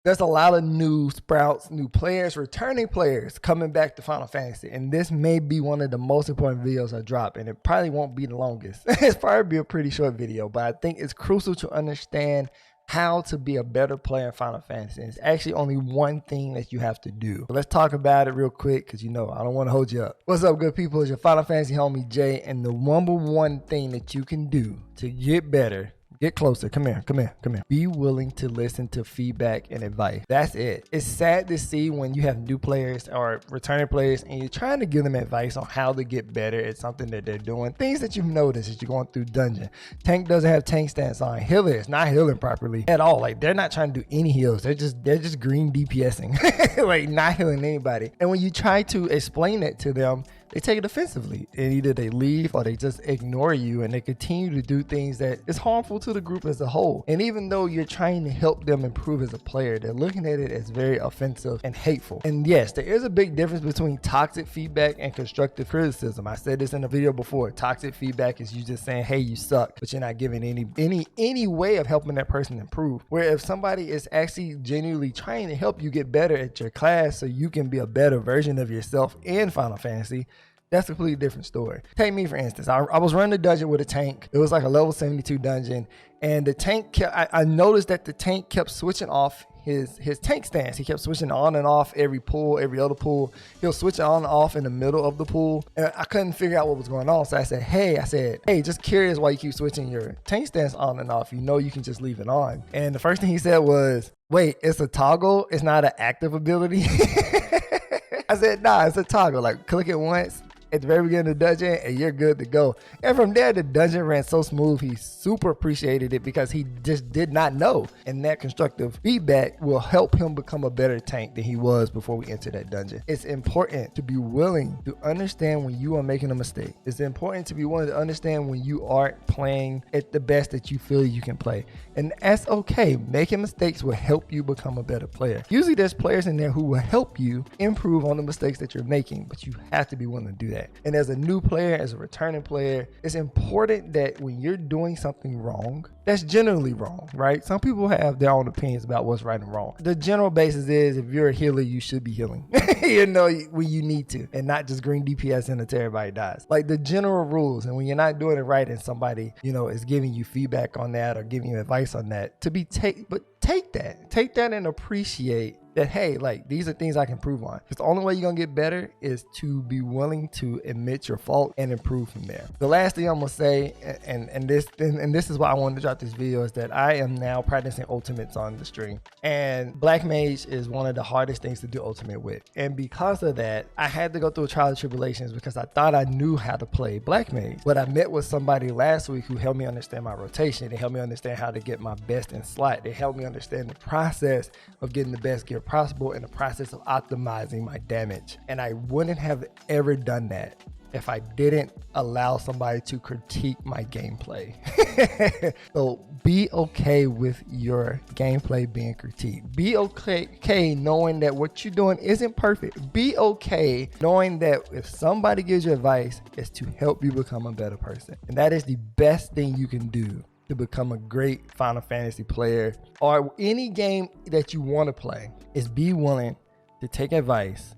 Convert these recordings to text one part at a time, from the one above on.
There's a lot of new sprouts, new players, returning players coming back to Final Fantasy. And this may be one of the most important videos I drop. And it probably won't be the longest. It's probably be a pretty short video. But I think it's crucial to understand how to be a better player in Final Fantasy. And it's actually only one thing that you have to do. Let's talk about it real quick because you know I don't want to hold you up. What's up, good people? It's your Final Fantasy homie Jay. And the number one thing that you can do to get better, get closer. Come here, come here, come here. Be willing to listen to feedback and advice. That's it. It's sad to see when you have new players or returning players and you're trying to give them advice on how to get better at something that they're doing. Things that you've noticed as you're going through dungeon. Tank doesn't have tank stance on. Healer is not healing properly at all. Like, they're not trying to do any heals. They're just green DPSing. Like, not healing anybody. And when you try to explain that to them, they take it offensively, and either they leave or they just ignore you, and they continue to do things that is harmful to the group as a whole. And even though you're trying to help them improve as a player, they're looking at it as very offensive and hateful. And yes, there is a big difference between toxic feedback and constructive criticism. I said this in a video before. Toxic feedback is you just saying, hey, you suck, but you're not giving any way of helping that person improve. Where if somebody is actually genuinely trying to help you get better at your class so you can be a better version of yourself in Final Fantasy, that's a completely different story. Take me, for instance. I was running a dungeon with a tank. It was like a level 72 dungeon. And the tank kept, I noticed that the tank kept switching off his tank stance. He kept switching on and off every pool, every other pool. He'll switch it on and off in the middle of the pool. And I couldn't figure out what was going on. So I said, hey, just curious why you keep switching your tank stance on and off. You know you can just leave it on. And the first thing he said was, wait, it's a toggle? It's not an active ability? I said, nah, it's a toggle. Like, click it once at the very beginning of the dungeon and you're good to go. And from there, the dungeon ran so smooth. He super appreciated it because he just did not know. And that constructive feedback will help him become a better tank than he was before we entered that dungeon. It's important to be willing to understand when you are making a mistake. It's important to be willing to understand when you aren't playing at the best that you feel you can play. And that's okay. Making mistakes will help you become a better player. Usually there's players in there who will help you improve on the mistakes that you're making, but you have to be willing to do that. And as a new player, as a returning player, it's important that when you're doing something wrong, that's generally wrong, right? Some people have their own opinions about what's right and wrong. The general basis is if you're a healer, you should be healing, you know, when you need to, and not just green DPS until everybody dies. Like the general rules. And when you're not doing it right and somebody, you know, is giving you feedback on that or giving you advice on that, take that and appreciate that, hey, like these are things I can improve on. Because the only way you're gonna get better is to be willing to admit your fault and improve from there. The last thing I'm gonna say, and this is why I wanted to drop this video, is that I am now practicing ultimates on the stream. And Black Mage is one of the hardest things to do ultimate with. And because of that, I had to go through a trial and tribulations because I thought I knew how to play Black Mage. But I met with somebody last week who helped me understand my rotation. They helped me understand how to get my best in slot. They helped me understand the process of getting the best gear possible and the process of optimizing my damage. And I wouldn't have ever done that if I didn't allow somebody to critique my gameplay. So be okay with your gameplay being critiqued. Be okay knowing that what you're doing isn't perfect. Be okay knowing that if somebody gives you advice, it's to help you become a better person. And that is the best thing you can do to become a great Final Fantasy player or any game that you want to play, is be willing to take advice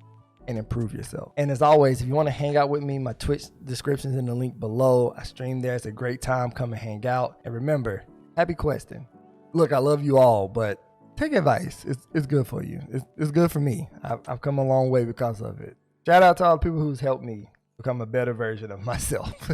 and improve yourself. And as always, if you want to hang out with me, my Twitch description is in the link below. I stream there. It's a great time. Come and hang out. And remember, happy questing. Look, I love you all, but take advice. It's good for you. It's good for me. I've come a long way because of it. Shout out to all the people who's helped me become a better version of myself.